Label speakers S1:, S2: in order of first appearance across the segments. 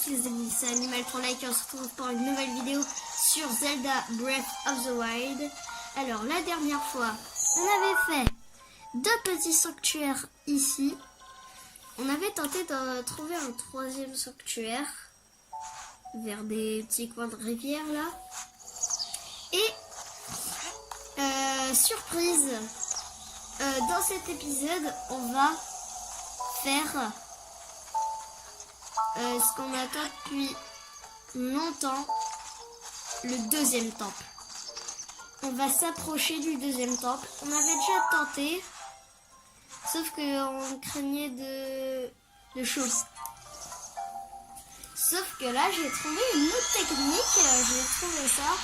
S1: les amis, c'est Animal for Like et on se retrouve pour une nouvelle vidéo sur Zelda Breath of the Wild. Alors la dernière fois, on avait fait 2 petits sanctuaires ici. On avait tenté de trouver un 3e sanctuaire vers des petits coins de rivière là. Et surprise, dans cet épisode, on va faire ce qu'on attend depuis longtemps, le 2e temple. On va s'approcher du 2e temple. On avait déjà tenté, sauf qu'on craignait de chaud. Sauf que là, j'ai trouvé une autre technique. J'ai trouvé ça.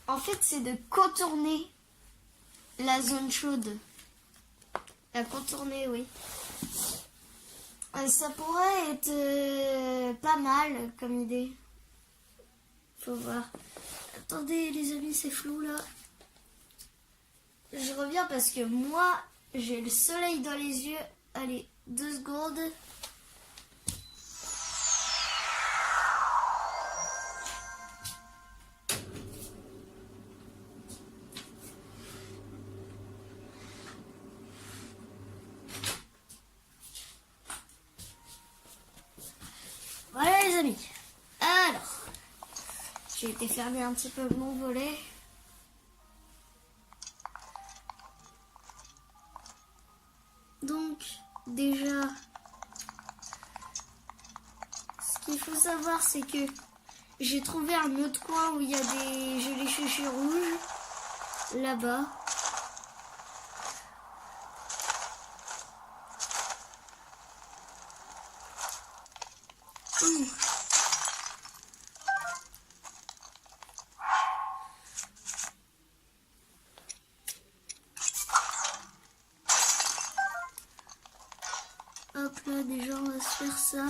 S1: En fait, c'est de contourner la zone chaude. La contourner, oui. Ça pourrait être pas mal comme idée. Faut voir. Attendez les amis, c'est flou là. Je reviens parce que moi, j'ai le soleil dans les yeux. Allez, 2 secondes. Voilà les amis. Alors, j'ai été fermer un petit peu mon volet. Donc, déjà, ce qu'il faut savoir, c'est que j'ai trouvé un autre coin où il y a des gelées chuchus rouges. Là-bas. Hop là, déjà on va se faire ça.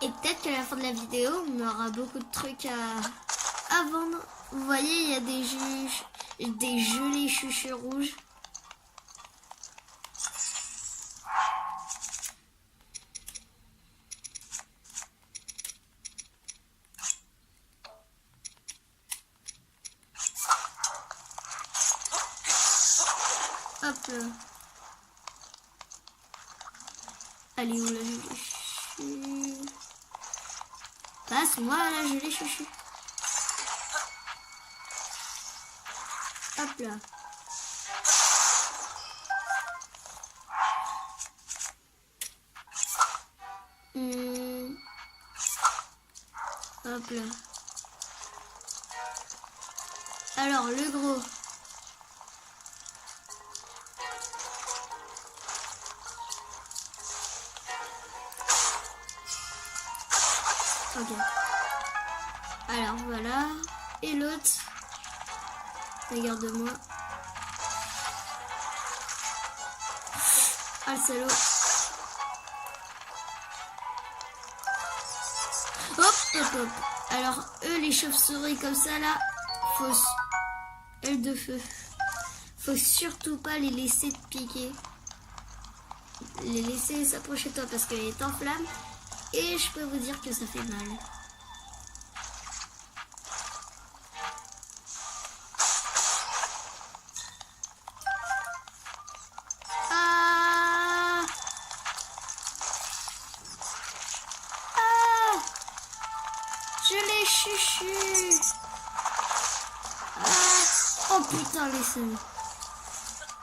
S1: Et peut-être qu'à la fin de la vidéo, on aura beaucoup de trucs à vendre. Vous voyez, il y a des gelées chuchus rouges. Hop là. Allez, où la gelée chuchu? Passe-moi la gelée chuchu. Hop là. Hop là. Alors, le gros. Ok. Alors voilà. Et l'autre. Regarde-moi. Ah le salaud. Hop, hop, hop. Alors eux les chauves-souris comme ça là, ailes de feu. Faut surtout pas les laisser te piquer. Les laisser s'approcher de toi parce qu'elle est en flamme. Et je peux vous dire que ça fait mal. Ah! Ah! Je l'ai chuchu! Ah! Oh putain, les seuls.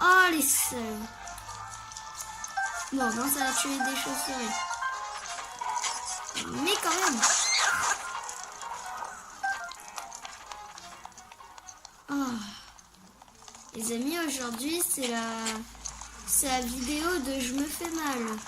S1: Oh, les seuls. Bon, non, ça va tuer des chauves-souris. Mais quand même. Oh. Les amis, aujourd'hui c'est la vidéo de je me fais mal.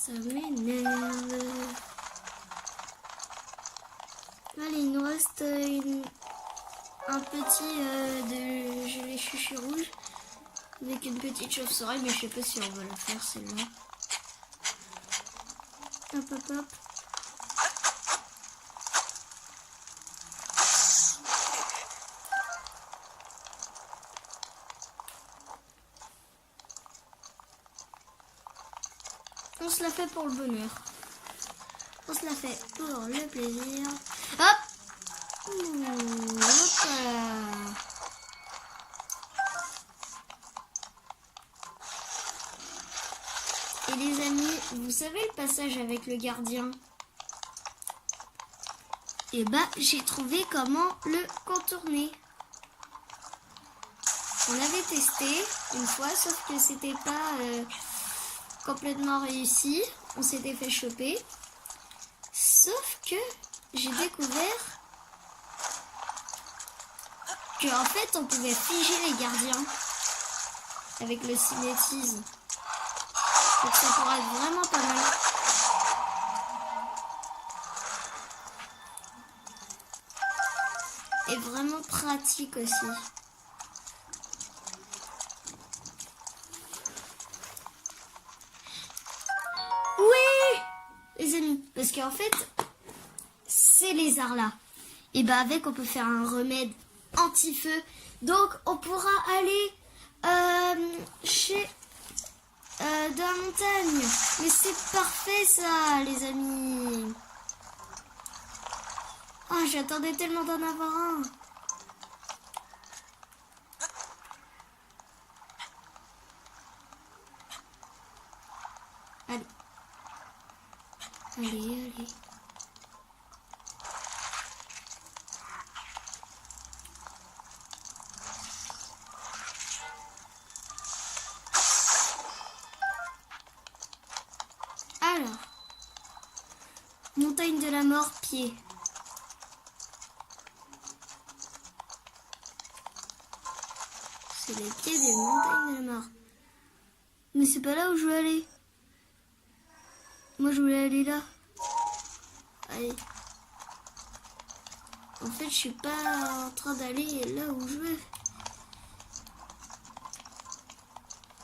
S1: Ça m'énerve. Allez, il nous reste un petit de gelée chuchu rouge avec une petite chauve-souris, mais je sais pas si on va la faire celle-là. Hop hop hop. On se la fait pour le bonheur. On se la fait pour le plaisir. Hop! Ouh, hop là. Et les amis, vous savez le passage avec le gardien? Et bah, j'ai trouvé comment le contourner. On avait testé une fois, sauf que c'était pas complètement réussi. On s'était fait choper. Sauf que j'ai découvert qu'en fait, on pouvait figer les gardiens avec le cinétisme. Donc ça pourrait être vraiment pas mal. Et vraiment pratique aussi. Oui, les amis, parce qu'en fait, ces lézards-là, et bah avec on peut faire un remède anti-feu. Donc on pourra aller chez de la montagne. Mais c'est parfait ça, les amis. Ah, j'attendais tellement d'en avoir un. Allez. Allez, allez. Alors. Montagne de la mort, pied. C'est les pieds des montagnes de la mort. Mais c'est pas là où je veux aller. Moi je voulais aller là. Allez. En fait je suis pas en train d'aller là où je veux.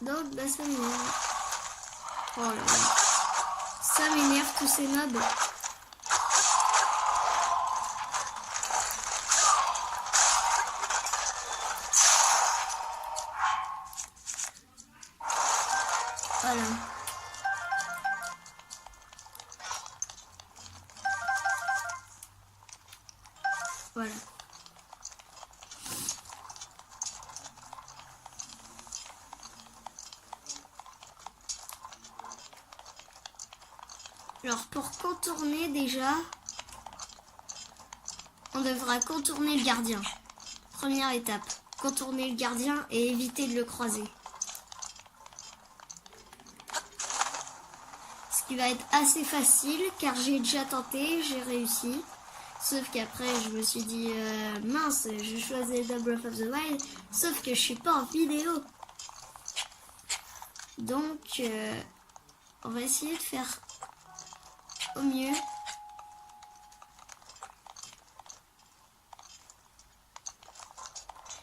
S1: Donc bah ça m'énerve. Oh là là. Ça m'énerve tous ces mobs. Voilà. Voilà. Alors pour contourner déjà, on devra contourner le gardien. Première étape, contourner le gardien et éviter de le croiser. Ce qui va être assez facile car j'ai déjà tenté, j'ai réussi. Sauf qu'après je me suis dit mince, je choisis The Breath of the Wild, sauf que je suis pas en vidéo. Donc on va essayer de faire au mieux.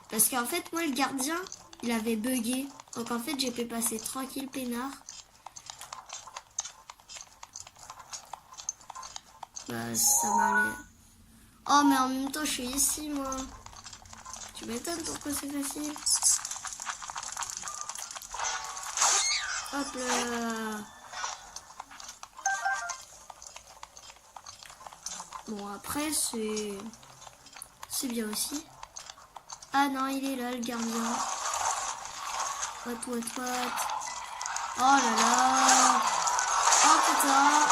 S1: Parce qu'en fait moi le gardien il avait bugué. Donc en fait j'ai pu passer tranquille peinard. Bah ça m'allait. Oh mais en même temps je suis ici moi. Tu m'étonnes pourquoi c'est facile. Hop là. Bon après c'est bien aussi. Ah non il est là le gardien. What what what. Oh là là. Oh putain.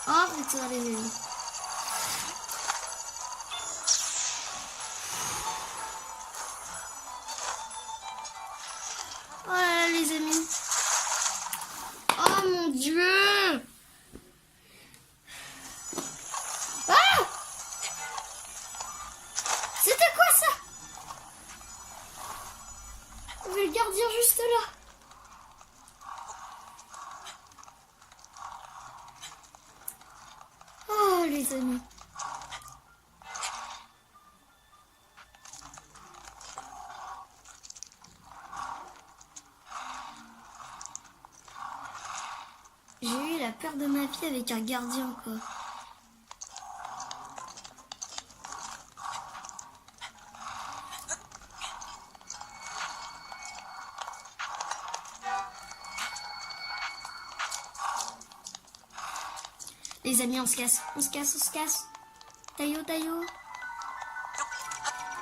S1: Oh putain les amis. Oh là là les amis. Oh mon dieu. Ah. C'était quoi ça? Il y avait le gardien juste là. les amis. J'ai eu la peur de ma vie avec un gardien, quoi. Les amis, on se casse, on se casse, on se casse. Taillot, taillot.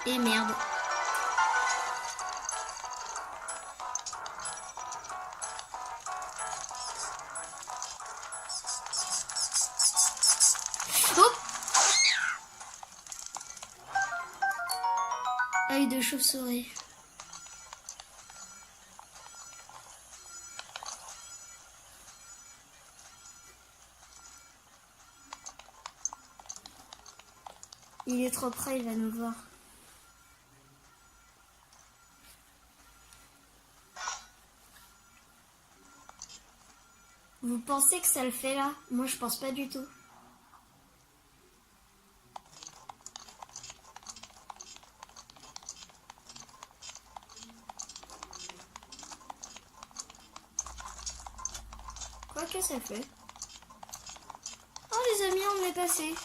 S1: Et merde. Oh! Œil de chauve-souris. Il est trop près, il va nous voir. Vous pensez que ça le fait là? Moi je pense pas du tout. Quoi que ça fait. Oh les amis, on est passé.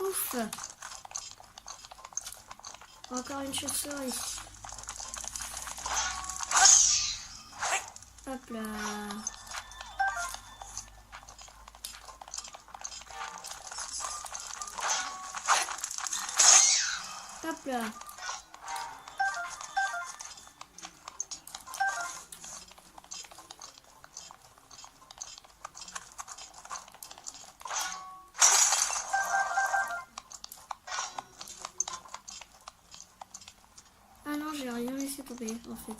S1: Ouf. Encore une chauve-souris. Hop là. Hop là. Ah non, j'ai rien laissé tomber en fait.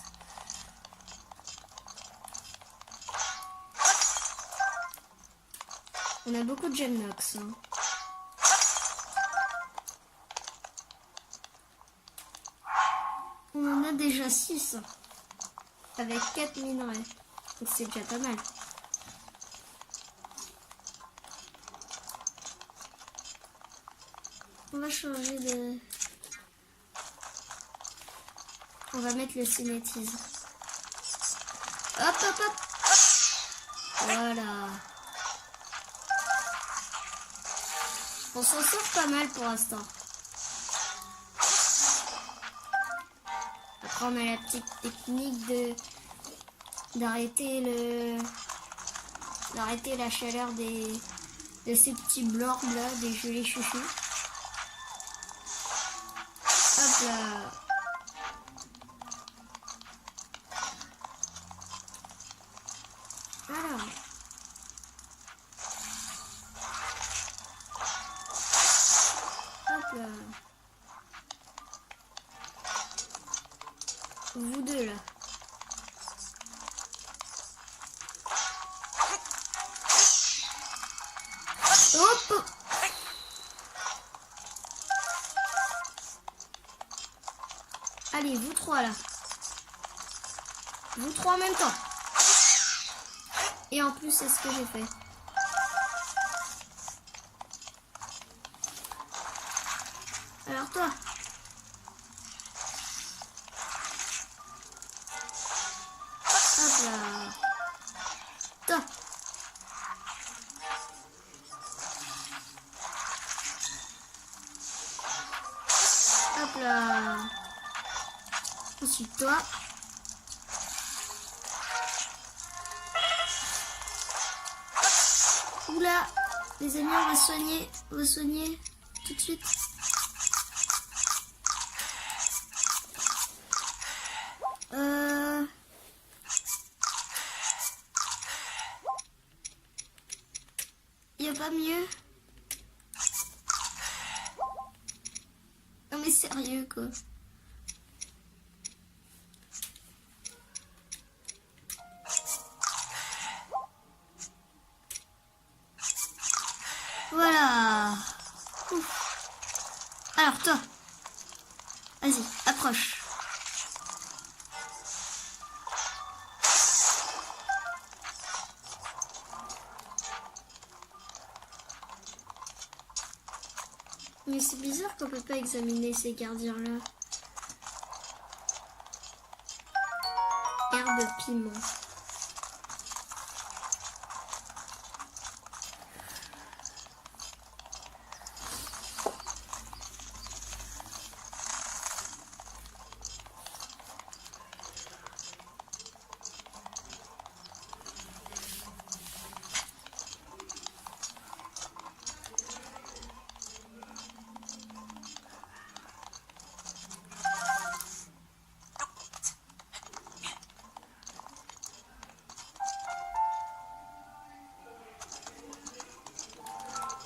S1: On a beaucoup de Gemnox. Hein. On en a déjà 6. Avec 4 minerais. Donc c'est déjà pas mal. On va changer de... On va mettre le cinétise. Hop, hop, hop. Voilà. On s'en sort pas mal pour l'instant. Après on a la petite technique de d'arrêter la chaleur de ces petits blancs là, des gelées chouchous. Hop là. Voilà. Hop là. Vous deux là. Hop. Allez, vous trois là. Vous trois en même temps. Et en plus, c'est ce que j'ai fait. Alors toi. Hop là. Toi. Hop là. Ensuite toi. Oula, les amis, on va soigner tout de suite. Y a pas mieux? Non mais sérieux quoi. Voilà. Ouf. Alors toi, vas-y, approche. Mais c'est bizarre qu'on peut pas examiner ces gardiens-là. Herbe piment.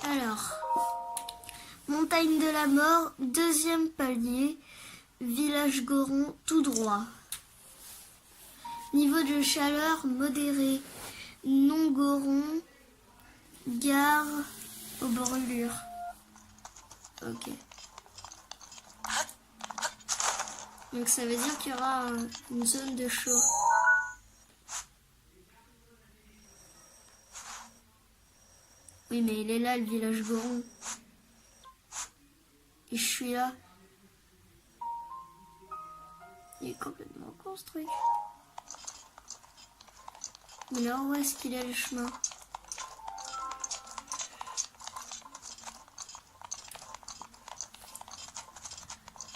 S1: Alors, montagne de la mort, deuxième palier, village Goron tout droit. Niveau de chaleur modéré, non Goron, gare aux brûlures. Ok. Donc ça veut dire qu'il y aura une zone de chaud. Oui, mais il est là, le village Goron. Et je suis là. Il est complètement construit. Mais alors, où est-ce qu'il est le chemin?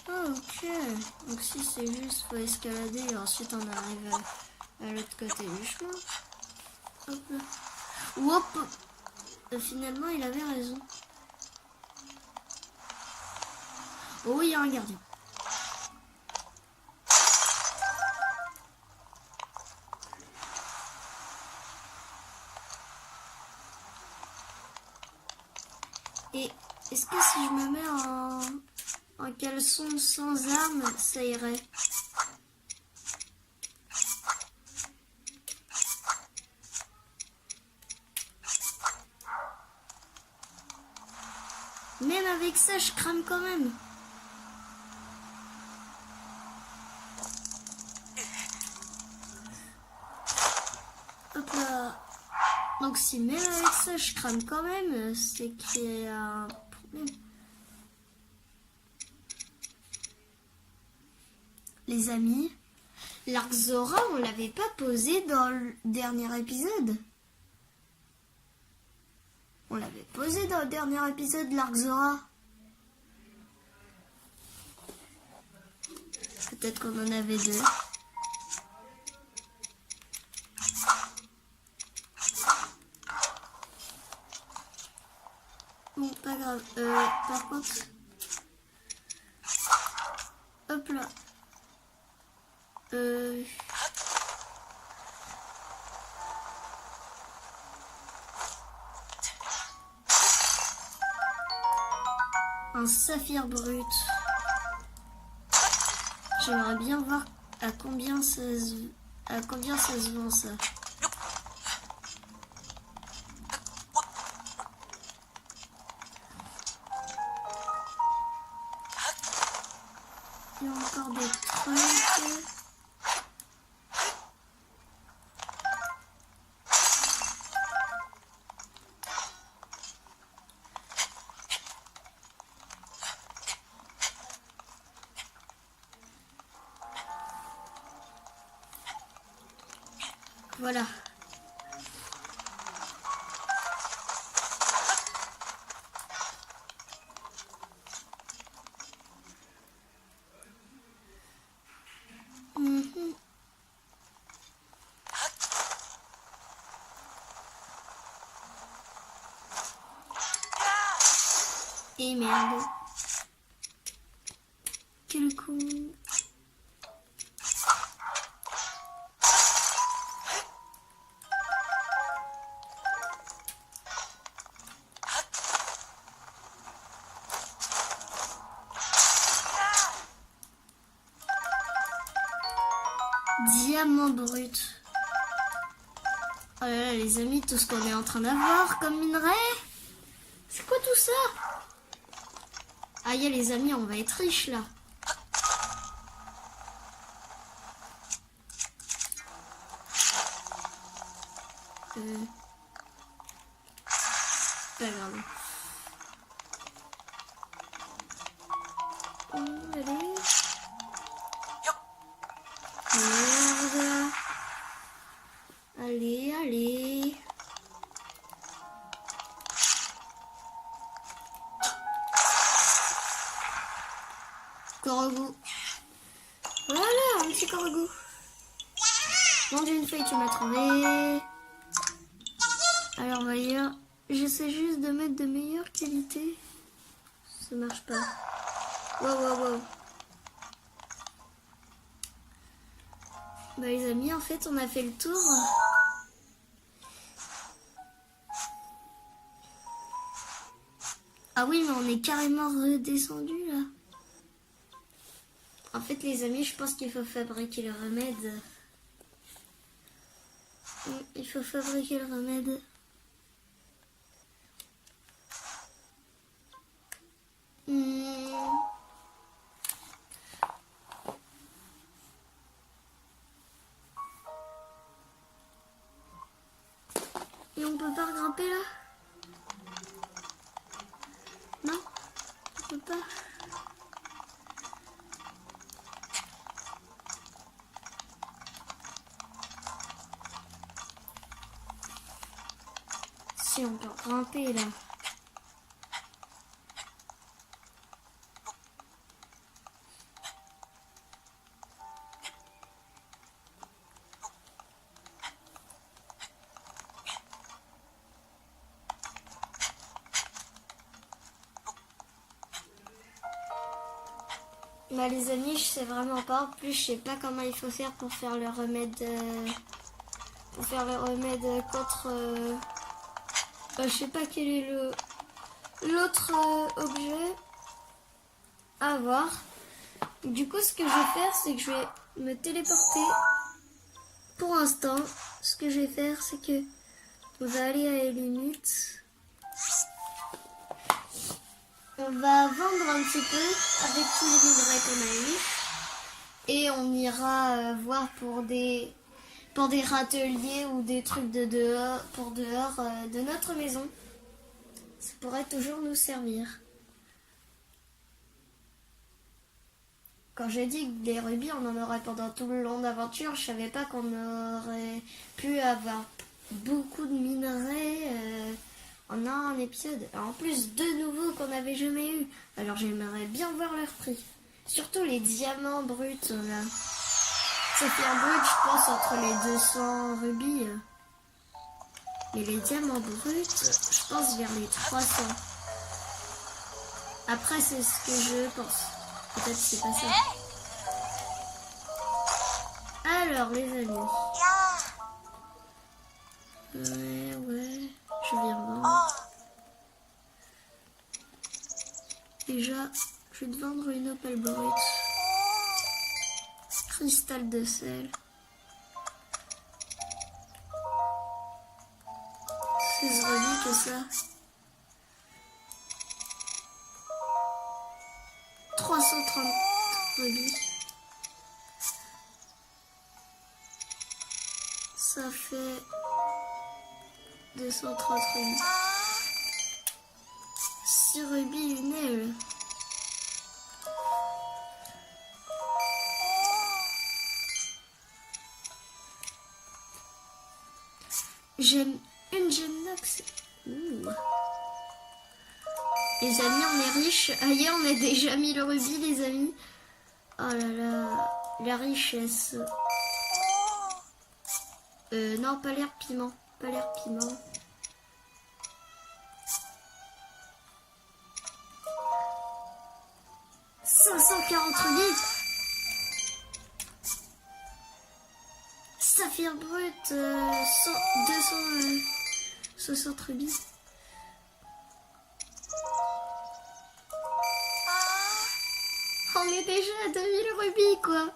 S1: Ah, ok. Donc si c'est juste, faut escalader et ensuite on arrive à l'autre côté du chemin. Hop là. Hop. Finalement, il avait raison. Oh, il y a un gardien. Et est-ce que si je me mets en caleçon sans armes, ça irait? Même avec ça, je crame quand même. Hop là. Donc si même avec ça, je crame quand même, c'est qu'il y a un problème. Les amis, l'arc Zora, on l'avait pas posé dans le dernier épisode. On l'avait posé dans le dernier épisode, l'arc Zora. Peut-être qu'on en avait deux. Bon, pas grave. Par contre... Hop là. Un saphir brut. J'aimerais bien voir à combien ça se vend ça. Il y a encore des trucs. Voilà. Et merde. Quel con. Diamant brut. Oh là là, les amis, tout ce qu'on est en train d'avoir comme minerai. C'est quoi tout ça? Ah, y a les amis, on va être riches là. Pas grave. feuille, tu m'as trouvé. Alors, voyons. J'essaie juste de mettre de meilleure qualité. Ça marche pas. Wow. Bah les amis, en fait, on a fait le tour. Ah oui, mais on est carrément redescendu là. En fait, les amis, je pense qu'il faut fabriquer le remède. Il faut fabriquer le remède. Et on peut pas grimper là? Non? On peut pas? Si on peut grimper là. Bah les amis, je sais vraiment pas. En plus, je sais pas comment il faut faire pour faire le remède. Contre. Je sais pas quel est l'autre objet à avoir. Du coup, ce que je vais faire, c'est que je vais me téléporter. Pour l'instant, ce que je vais faire, c'est que on va aller à la limite. On va vendre un petit peu avec tous les minerais qu'on a eu. Et on ira voir pour des râteliers ou des trucs de dehors, de notre maison. Ça pourrait toujours nous servir. Quand j'ai dit que des rubis, on en aurait pendant tout le long d'aventure, je savais pas qu'on aurait pu avoir beaucoup de minerais en un épisode. En plus, deux nouveaux qu'on n'avait jamais eu. Alors j'aimerais bien voir leur prix. Surtout les diamants bruts là. Saphir brut, je pense entre les 200 rubis. Mais les diamants bruts, je pense vers les 300. Après, c'est ce que je pense. Peut-être que c'est pas ça. Alors, les amis. Ouais, je viens voir. Déjà, je vais te vendre une opale brute. Cristal de sel. 16 rubis que ça. 330 rubis. Ça fait 230 rubis. 6 rubis, une aile. J'aime une gemnox. Les amis, on est riches. Ailleurs, on a déjà 1000 rubis, les amis. Oh là là, la richesse. Non, pas l'air piment. Pas l'air piment. « 540 rubis. Saphir brut, 260 rubis. On est déjà à 2000 rubis, quoi.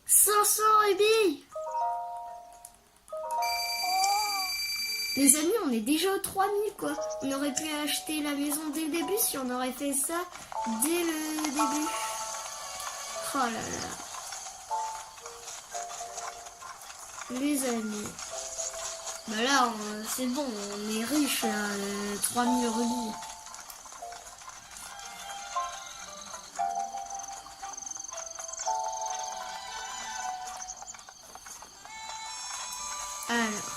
S1: 500 rubis. Les amis, on est déjà aux 3000, quoi. On aurait pu acheter la maison dès le début si on aurait fait ça dès le début. Oh là là. Les amis. Bah là, c'est bon, on est riche, là, 3000 rubis. Alors.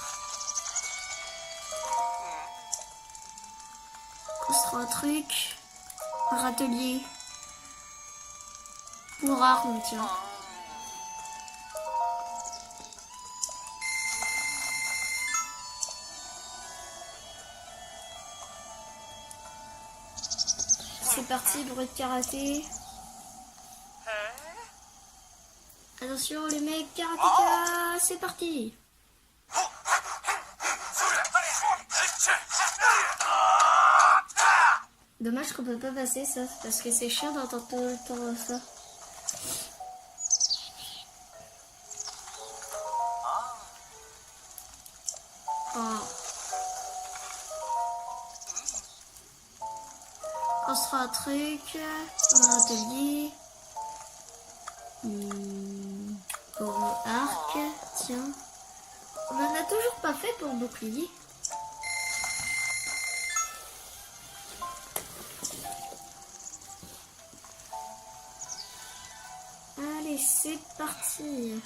S1: Construire un truc. Un râtelier. Pour armes, tiens. C'est parti, bruit de karaté. Attention les mecs, karatéka, c'est parti. Dommage qu'on peut pas passer ça, parce que c'est chiant d'entendre tout le temps ça. Oh. On se fera un truc, un atelier. Pour arc, tiens. On en a toujours pas fait pour bouclier. Allez, c'est parti.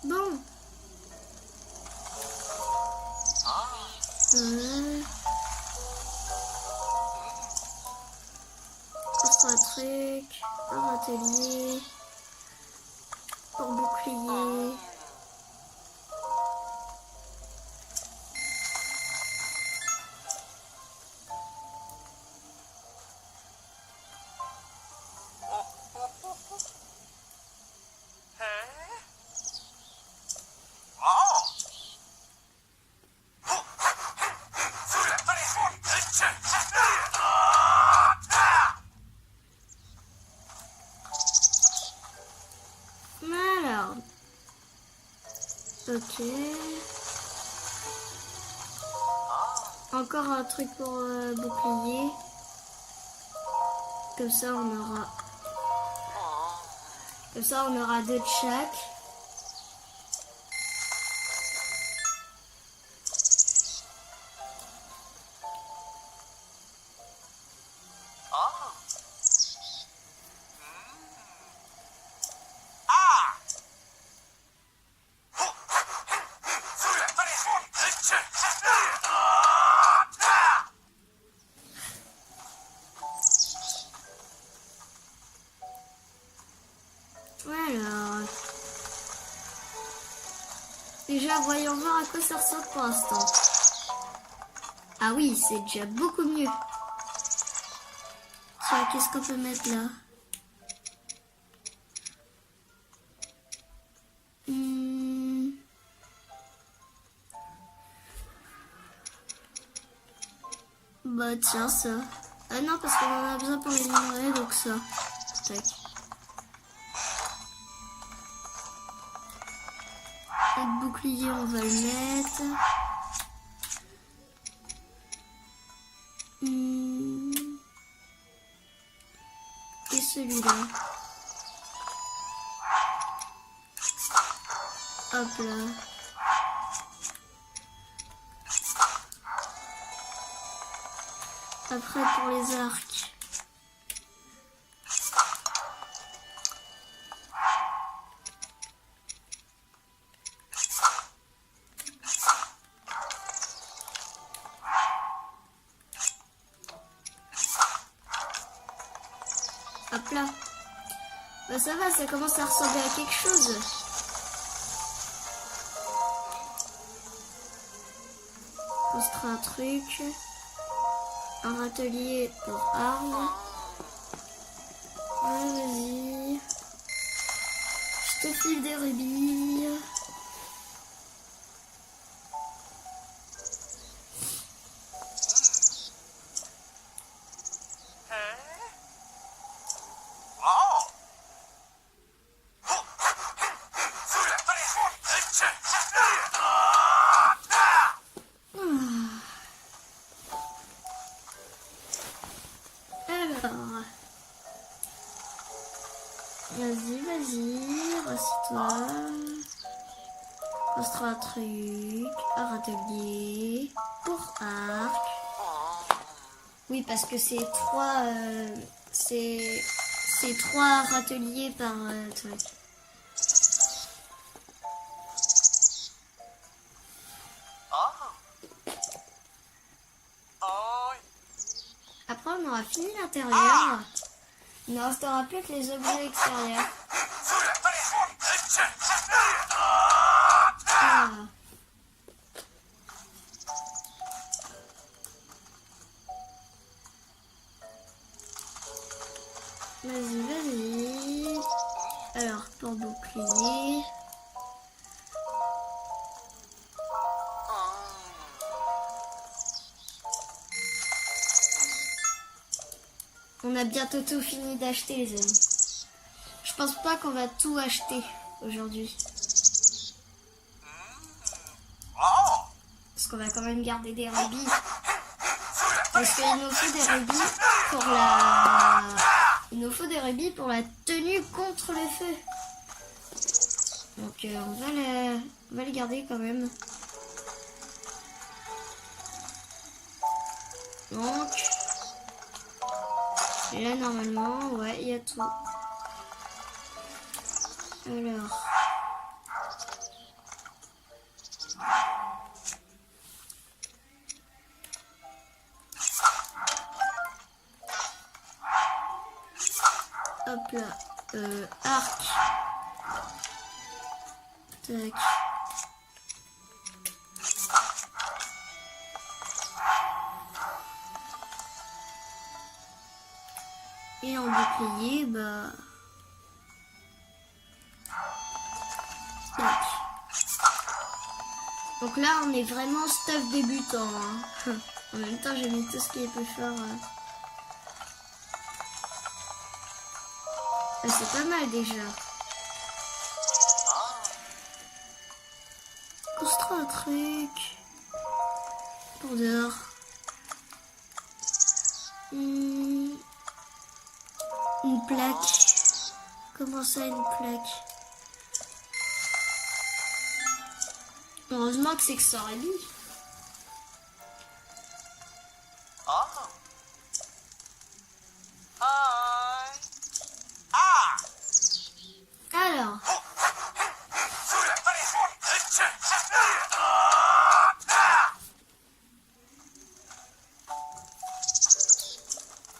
S1: Bon. Construire un truc, un atelier, pour bouclier. Alors, ok. Encore un truc pour bouclier. Comme ça on aura deux de chaque. Alors, déjà voyons voir à quoi ça ressemble pour l'instant. Ah oui, c'est déjà beaucoup mieux. Tiens, qu'est-ce qu'on peut mettre là? Bah tiens ça. Ah non, parce qu'on en a besoin pour les minerais, donc ça. Tac. Le bouclier, on va le mettre. Et celui-là. Hop là. Après pour les arcs. Hop là. Bah ça va, ça commence à ressembler à quelque chose. Construire un truc. Un atelier pour armes. Ouais, vas-y. Je te file des rubis. Alors, vas-y, rassieds-toi. Construire un truc, un atelier pour arc. Oui, parce que c'est trois râteliers par truc. on aura fini l'intérieur. Il ne restera plus que les objets extérieurs. Ah. Vas-y, vas-y. Alors, pour bouclier. On a bientôt tout fini d'acheter, les amis. Je pense pas qu'on va tout acheter aujourd'hui. Parce qu'on va quand même garder des rubis. Parce qu'il nous faut des rubis pour la... Il nous faut des rubis pour la tenue contre le feu. Donc on va les garder quand même. Donc là normalement, ouais, il y a tout. Alors. Hop là, arc. Tac. Et en bouclier, bah... Tac. Donc là, on est vraiment stuff débutant. Hein. En même temps, j'ai mis tout ce qui est plus fort. C'est pas mal déjà. Construis un truc. Pour dehors. Une plaque. Comment ça, une plaque? Heureusement que c'est que ça aurait dit.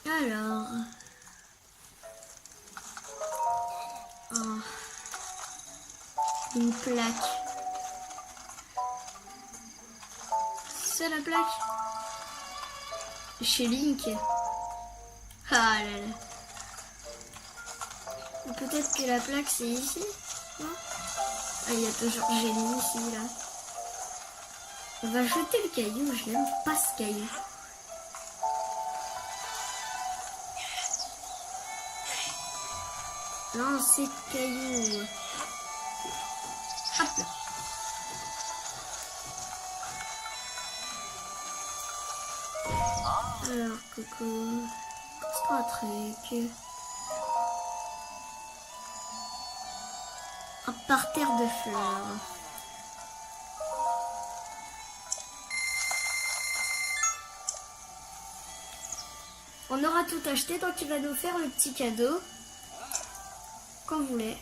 S1: Alors. Oh. Une plaque. C'est la plaque. Chez Link. Ah là là. Peut-être que la plaque c'est ici, non? Ah, il y a toujours génie ici, là. On va jeter le caillou, je n'aime pas ce caillou. Non, c'est caillou. Hop là. Alors, coucou. C'est un truc. Un parterre de fleurs. On aura tout acheté, donc il va nous faire le petit cadeau qu'on voulait.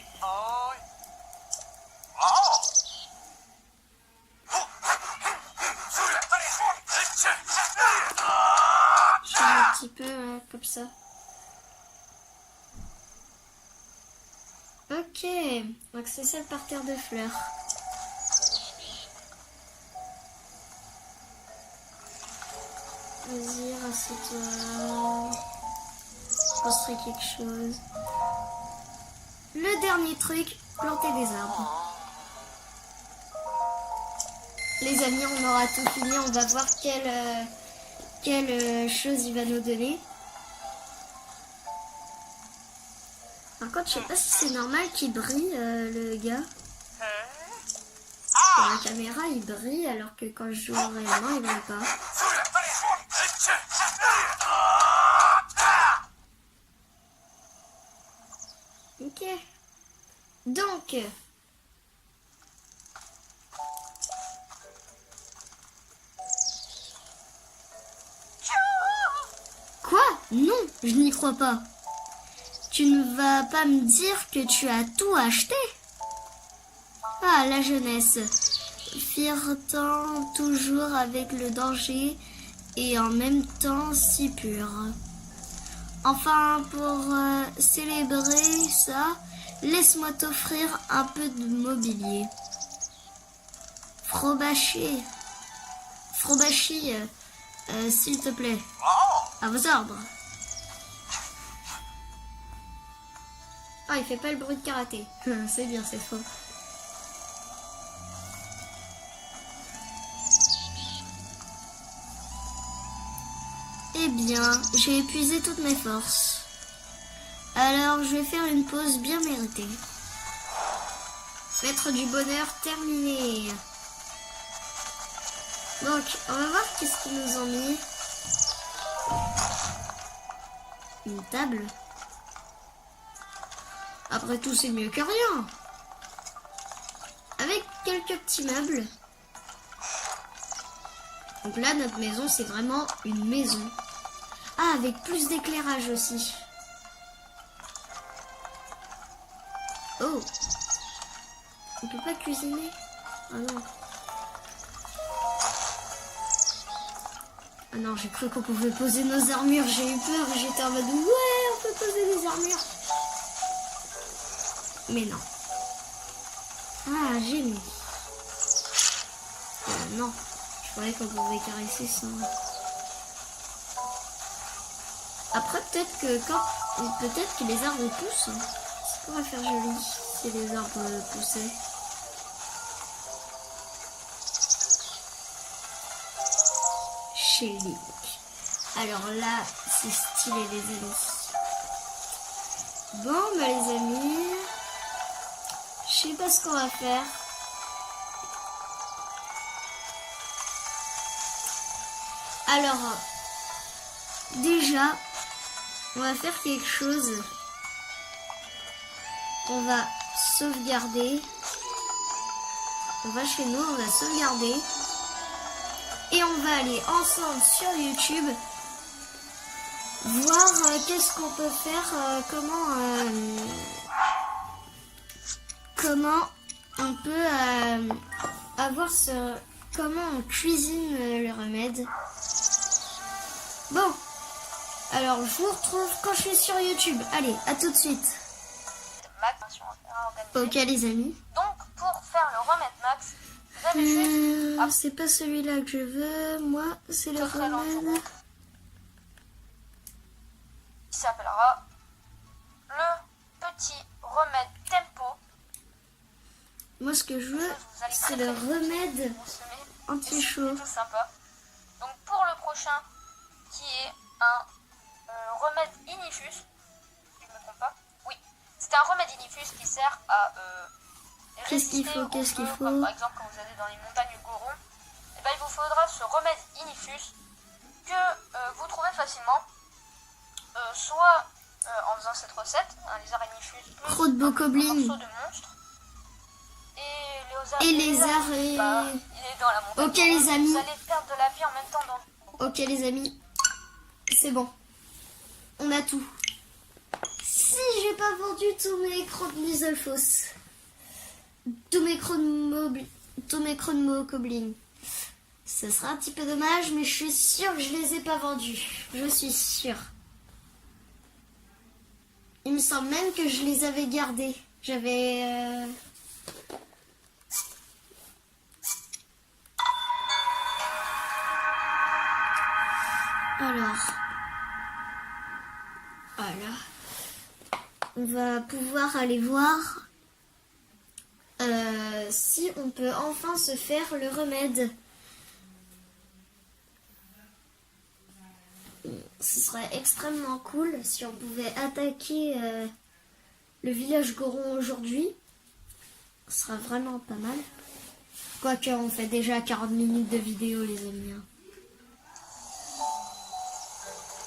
S1: Je fais un petit peu hein, comme ça. Ok, donc c'est ça le parterre de fleurs. Vas-y, rassieds-toi. Construis quelque chose. Le dernier truc, planter des arbres. Les amis, on aura tout fini. On va voir quelle chose il va nous donner. Par contre, je sais pas si c'est normal qu'il brille, le gars. Sur la caméra, il brille, alors que quand je joue réellement, il brille pas. Ok. Donc... Quoi? Non, je n'y crois pas. Tu ne vas pas me dire que tu as tout acheté? Ah, la jeunesse. Flirtant toujours avec le danger et en même temps si pur. Enfin, pour célébrer ça, laisse-moi t'offrir un peu de mobilier. Frobachi, s'il te plaît. À vos ordres. Ah, il fait pas le bruit de karaté. C'est bien, c'est faux. Eh bien, j'ai épuisé toutes mes forces. Alors, je vais faire une pause bien méritée. Maître du bonheur terminé. Donc, on va voir qu'est-ce qu'ils nous ont mis. Une table. Après tout, c'est mieux que rien. Avec quelques petits meubles. Donc là, notre maison, c'est vraiment une maison. Ah, avec plus d'éclairage aussi. Oh. On peut pas cuisiner? Ah non. Ah non, j'ai cru qu'on pouvait poser nos armures. J'ai eu peur. J'étais en mode, ouais, on peut poser des armures. Mais non. Ah, j'ai mis. Non. Je croyais qu'on pouvait caresser ça. Après, peut-être que les arbres poussent. Ça pourrait faire joli si les arbres poussaient. Chez Link. Alors là, c'est stylé les amis. Bon, bah les amis, je sais pas ce qu'on va faire. Alors, déjà, on va faire quelque chose. On va sauvegarder. On va chez nous, on va sauvegarder. Et on va aller ensemble sur YouTube voir qu'est-ce qu'on peut faire, comment on peut avoir comment on cuisine le remède. Bon, alors je vous retrouve quand je suis sur YouTube. Allez, à tout de suite. Ok les amis.
S2: Donc pour faire le remède max, vous avez juste
S1: c'est pas celui-là que je veux. Moi, c'est le remède
S2: qui s'appellera le petit remède tempo.
S1: Moi, ce que je veux, c'est le remède anti-chaud.
S2: C'est tout sympa. Donc pour le prochain, qui est un remède inifus, si je ne me trompe pas. Oui, c'est un remède inifus qui sert à
S1: Qu'est-ce qu'il faut?
S2: Comme par exemple quand vous allez dans les montagnes Goron, et ben, il vous faudra ce remède inifus que vous trouvez facilement, soit en faisant cette recette, un lézard inifus plus
S1: Croûte bokoblin.
S2: un morceau de monstre.
S1: Et lézard et...
S2: bah, il est dans la montagne.
S1: Ok les amis.
S2: Vous allez perdre de la vie en même temps dans...
S1: Ok les amis. C'est bon. On a tout. Si j'ai pas vendu tous mes crottes Muzzlefoss. Tous mes crottes Mokoblin. Ce sera un petit peu dommage, mais je suis sûre que je les ai pas vendus. Je suis sûre. Il me semble même que je les avais gardés. J'avais... Alors... Voilà. On va pouvoir aller voir si on peut enfin se faire le remède. Ce serait extrêmement cool si on pouvait attaquer le village Goron aujourd'hui. Ce sera vraiment pas mal. Quoique on fait déjà 40 minutes de vidéo les amis. Hein.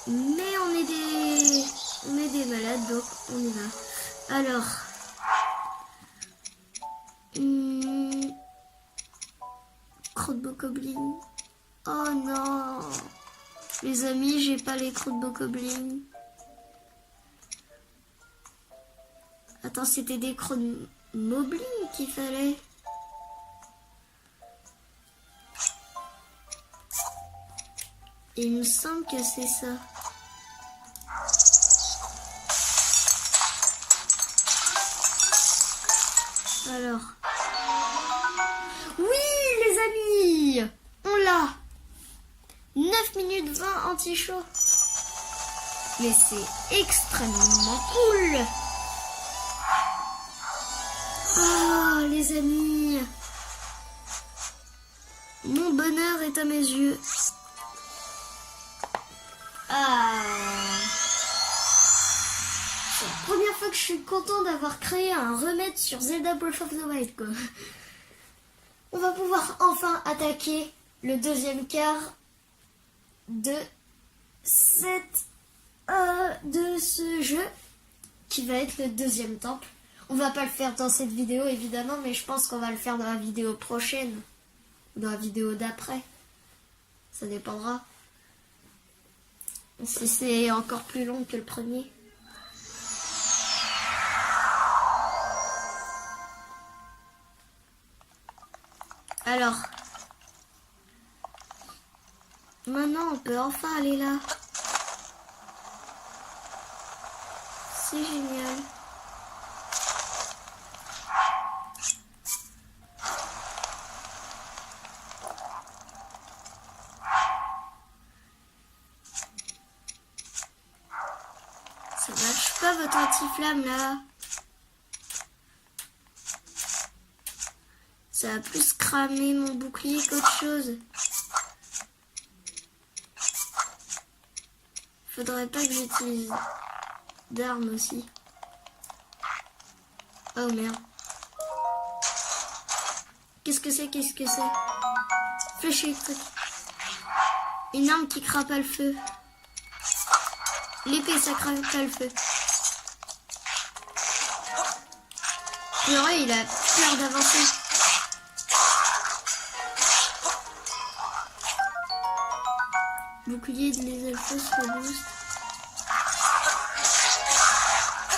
S1: Mais on est des malades donc on y va. Alors... croûte bokoblin. Oh non. Les amis, j'ai pas les croûtes bokoblin. Attends, c'était des croûtes moblin qu'il fallait. Il me semble que c'est ça. Alors. Oui, les amis! On l'a! 9 minutes 20 anti-chaud. Mais c'est extrêmement cool! Oh, les amis! Mon bonheur est à mes yeux. Ah! C'est la première fois que je suis content d'avoir créé un remède sur Zelda Breath of the Wild, quoi. On va pouvoir enfin attaquer le deuxième quart de de ce jeu, qui va être le deuxième temple. On va pas le faire dans cette vidéo, évidemment, mais je pense qu'on va le faire dans la vidéo prochaine. Ou dans la vidéo d'après. Ça dépendra. Si c'est encore plus long que le premier. Alors, maintenant on peut enfin aller là. C'est génial. Ça marche pas votre anti-flamme là. Ça a plus cramé mon bouclier qu'autre chose. Faudrait pas que j'utilise d'armes aussi. Oh merde. Qu'est-ce que c'est? Qu'est-ce que c'est? Flèche électrique. Une arme qui craint pas le feu. L'épée, ça craint pas le feu. Purée, il a peur d'avancer. Bouclier de les elfos se boost.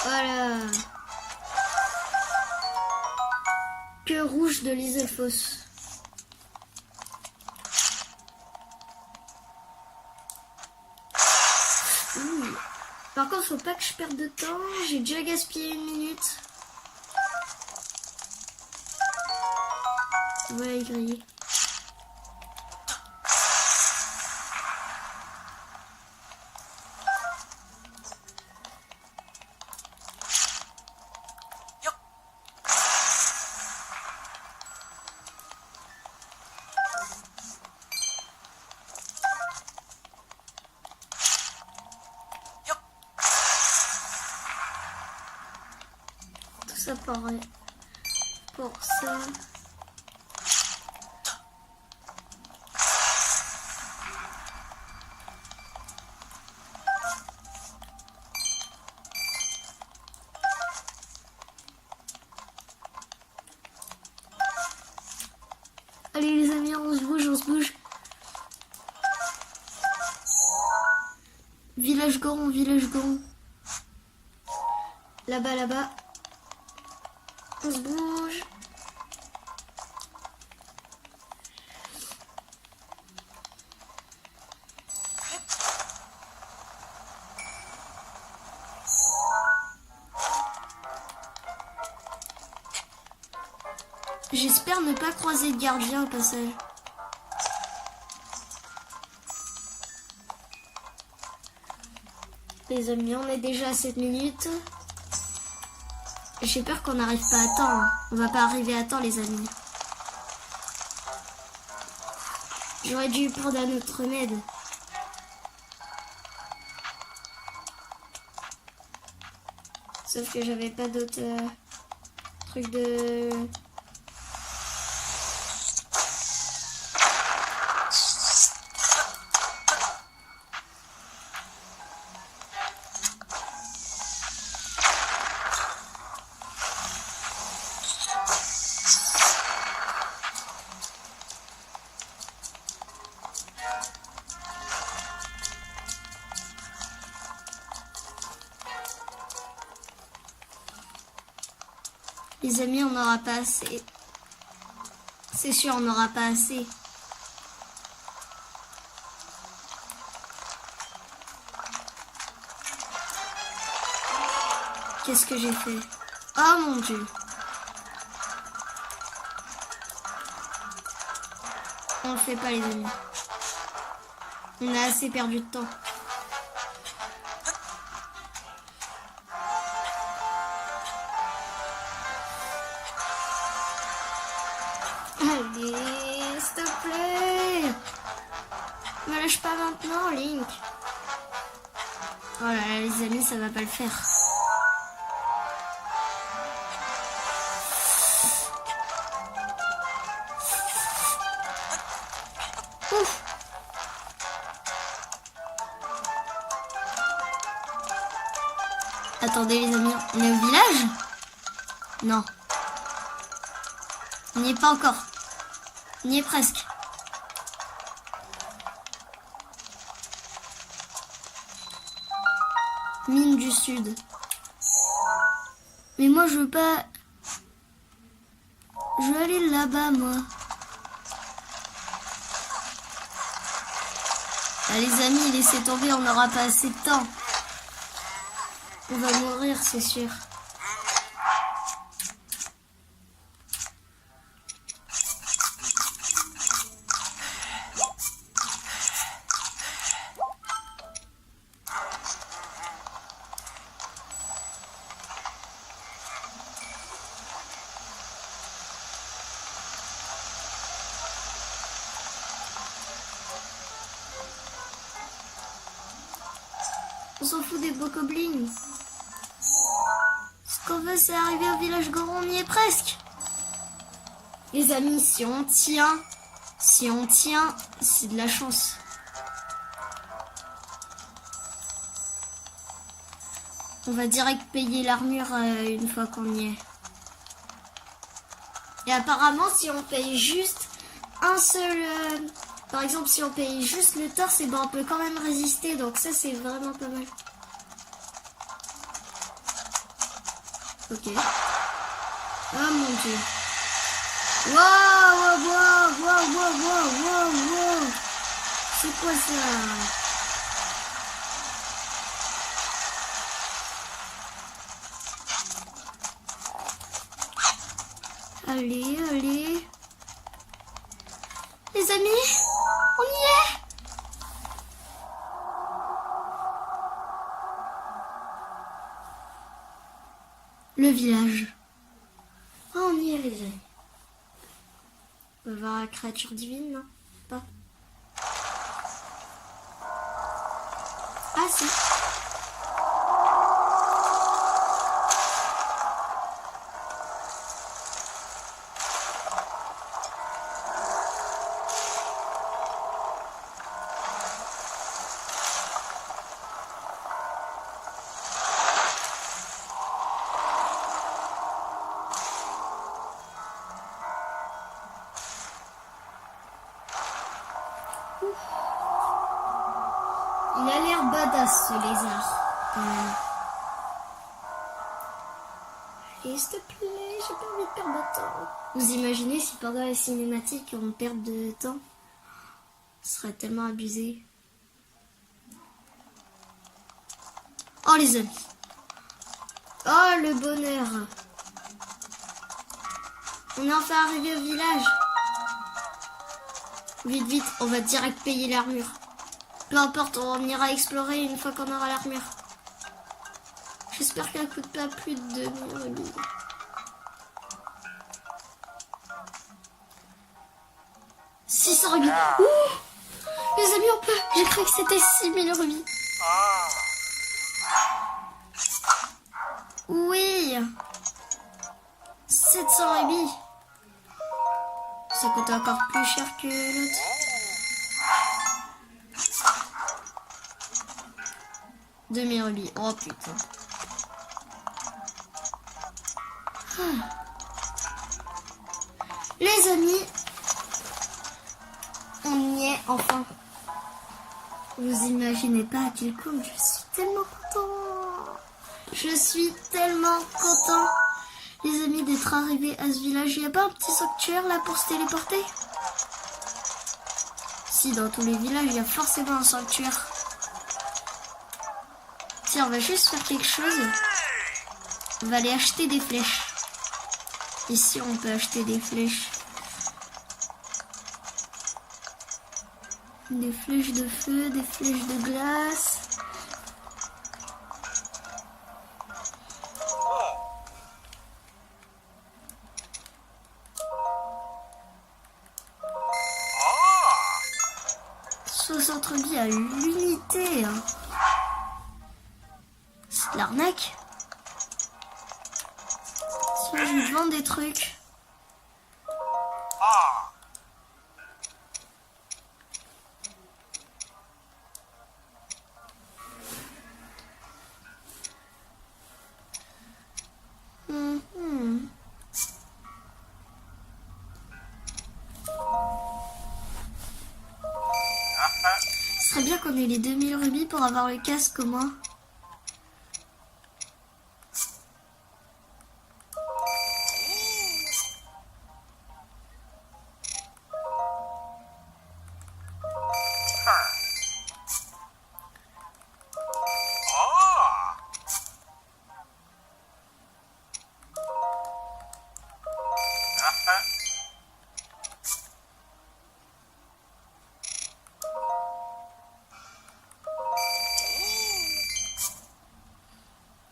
S1: Voilà. Queue rouge de l'Iselfos. Par contre, faut pas que je perde de temps. J'ai déjà gaspillé 1 minute. Voilà, il grille. Ça paraît pour ça. Allez les amis, on se bouge, on se bouge. Village Goron, village Goron. Là-bas, là-bas. On se bouge. J'espère ne pas croiser de gardien au passage. Les amis, on est déjà à 7 minutes. J'ai peur qu'on n'arrive pas à temps. On va pas arriver à temps, les amis. J'aurais dû prendre un autre remède. Sauf que j'avais pas d'autres trucs de... Les amis, on n'aura pas assez. C'est sûr, on n'aura pas assez. Qu'est-ce que j'ai fait? Oh mon Dieu. on le fait pas les amis. On a assez perdu de temps. Allez, s'il te plaît. Me lâche pas maintenant, Link. Oh là là, les amis, ça va pas le faire. Ouf. Attendez les amis, on est au village? Non. On n'y est pas encore. On y est presque. Mine du Sud. Mais moi je veux pas... Je veux aller là-bas moi. Ah, les amis, laissez tomber, on n'aura pas assez de temps. On va mourir, c'est sûr. On s'en fout des bokoblins. Ce qu'on veut, c'est arriver au village Goron. On y est presque. Les amis, si on tient, c'est de la chance. On va direct payer l'armure une fois qu'on y est. Et apparemment, si on paye juste un seul... par exemple, si on paye juste le torse, et ben on peut quand même résister. Donc ça, c'est vraiment pas mal. Ok. Oh mon dieu. Wow. C'est quoi ça? Allez. Les amis, on y est. Le village. Oh, on y est les amis. On va voir la créature divine, non? Pas. Ah si. Il a l'air badass ce lézard, quand même. Allez, s'il te plaît, j'ai pas envie de perdre de temps. Vous imaginez si pendant la cinématique on perd de temps? Ce serait tellement abusé. Oh les amis. Oh le bonheur. On est enfin arrivé au village. Vite, on va direct payer l'armure. Peu importe, on ira explorer une fois qu'on aura l'armure. J'espère qu'elle coûte pas plus de 2000 rubis. « 600 rubis. Ouh, les amis, on peut. J'ai cru que c'était 6000 rubis. Oui. 700 rubis. Ça coûte encore plus cher que l'autre. « 2000 rubis. Oh putain. Les amis, on y est enfin. Vous imaginez pas à quel point je suis tellement content. Je suis tellement content, les amis, d'être arrivés à ce village. Il n'y a pas un petit sanctuaire là pour se téléporter? Si, dans tous les villages, il y a forcément un sanctuaire. Tiens, on va juste faire quelque chose. On va aller acheter des flèches. Ici, on peut acheter des flèches. Des flèches de feu, des flèches de glace. Vie à l'unité. Hein. C'est de l'arnaque. Soit je lui vends des trucs. Ce serait bien qu'on ait les 2000 rubis pour avoir le casque au moins.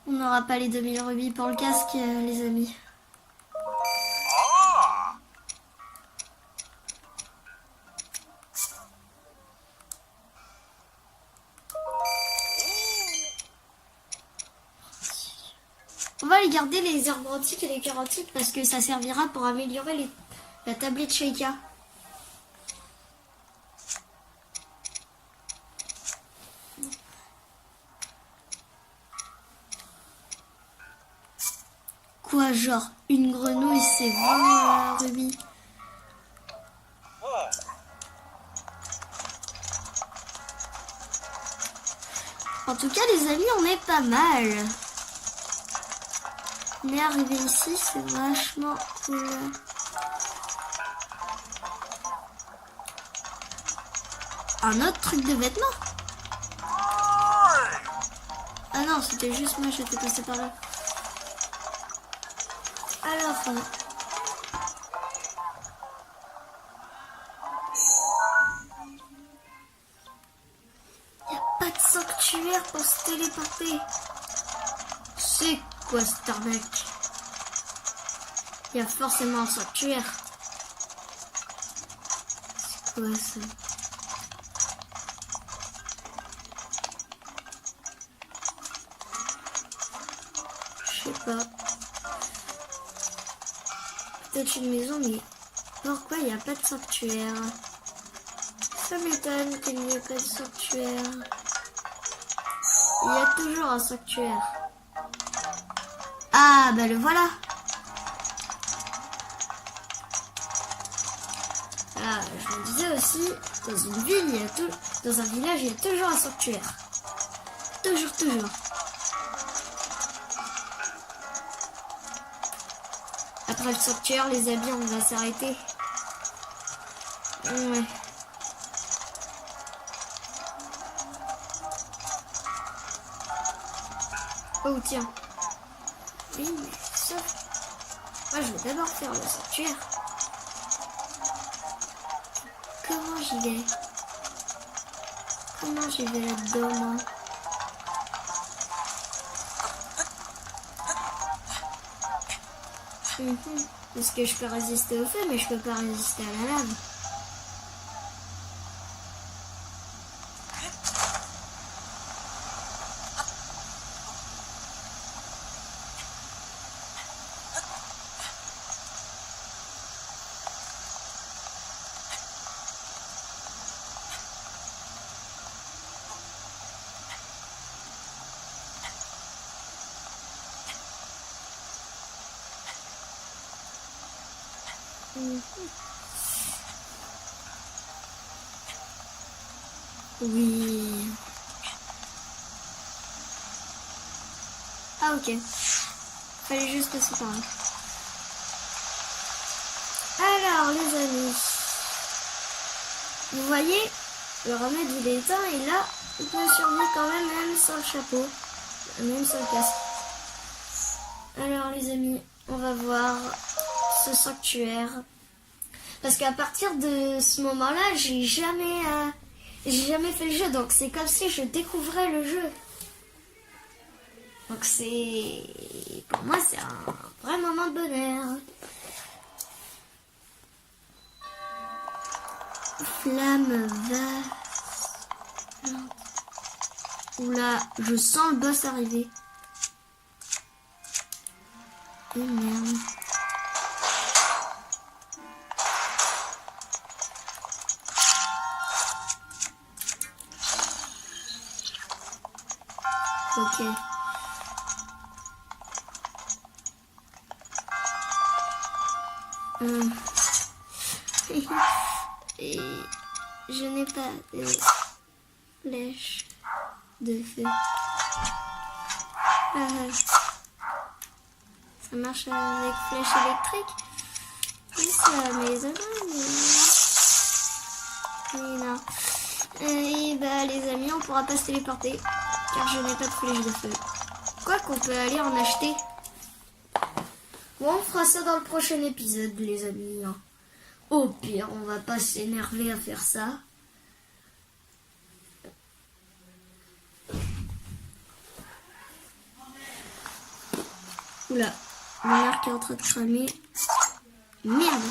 S1: On n'aura pas les 2000 rubis pour le casque, les amis. On va les garder les herbes antiques et les cœurs antiques parce que ça servira pour améliorer la tablette Sheikah. Quoi, genre une grenouille c'est 20 rubis? En tout cas les amis, on est pas mal. On est arrivé ici, c'est vachement cool. Un autre truc de vêtements? Ah non, c'était juste moi, j'étais passé par là. Alors, y a pas de sanctuaire pour se téléporter. C'est quoi cette arnaque? Il y a forcément un sanctuaire. C'est quoi ça? Je sais pas. Peut-être une maison, mais pourquoi il n'y a pas de sanctuaire? Ça m'étonne qu'il n'y ait pas de sanctuaire. Il y a toujours un sanctuaire. Ah, bah le voilà. Ah, je me disais aussi, dans une ville, dans un village, il y a toujours un sanctuaire. Toujours. Après le sanctuaire, les amis, on va s'arrêter. Ouais. Oh tiens. Oui, mais sauf... Moi, je vais d'abord faire le sanctuaire. Comment j'y vais? Comment j'y vais là-dedans, moi? Parce que je peux résister au feu, mais je peux pas résister à la lave. Oui. Ah ok. Fallait juste passer par là. Alors les amis, vous voyez, le remède il est éteint et là, on peut survivre quand même sans le chapeau, même sans le casque. Alors les amis, on va voir ce sanctuaire. Parce qu'à partir de ce moment-là, j'ai jamais j'ai jamais fait le jeu, donc c'est comme si je découvrais le jeu. Donc c'est... Pour moi, c'est un vrai moment de bonheur. Flamme va... Oula, je sens le boss arriver. Et merde. Ok. Et je n'ai pas de flèche de feu. Ça marche avec flèche électrique. Oui, ça, mes amis. Mais non. Et bah les amis, on pourra pas se téléporter car je n'ai pas de flèche de feu. Quoi qu'on peut aller en acheter. Bon, on fera ça dans le prochain épisode, les amis. Au pire, on va pas s'énerver à faire ça. Oula, mon arc est en train de cramer. Merde.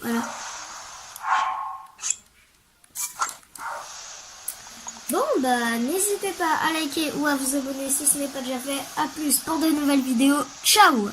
S1: Voilà. Bon, bah, n'hésitez pas à liker ou à vous abonner si ce n'est pas déjà fait. A plus pour de nouvelles vidéos. Ciao!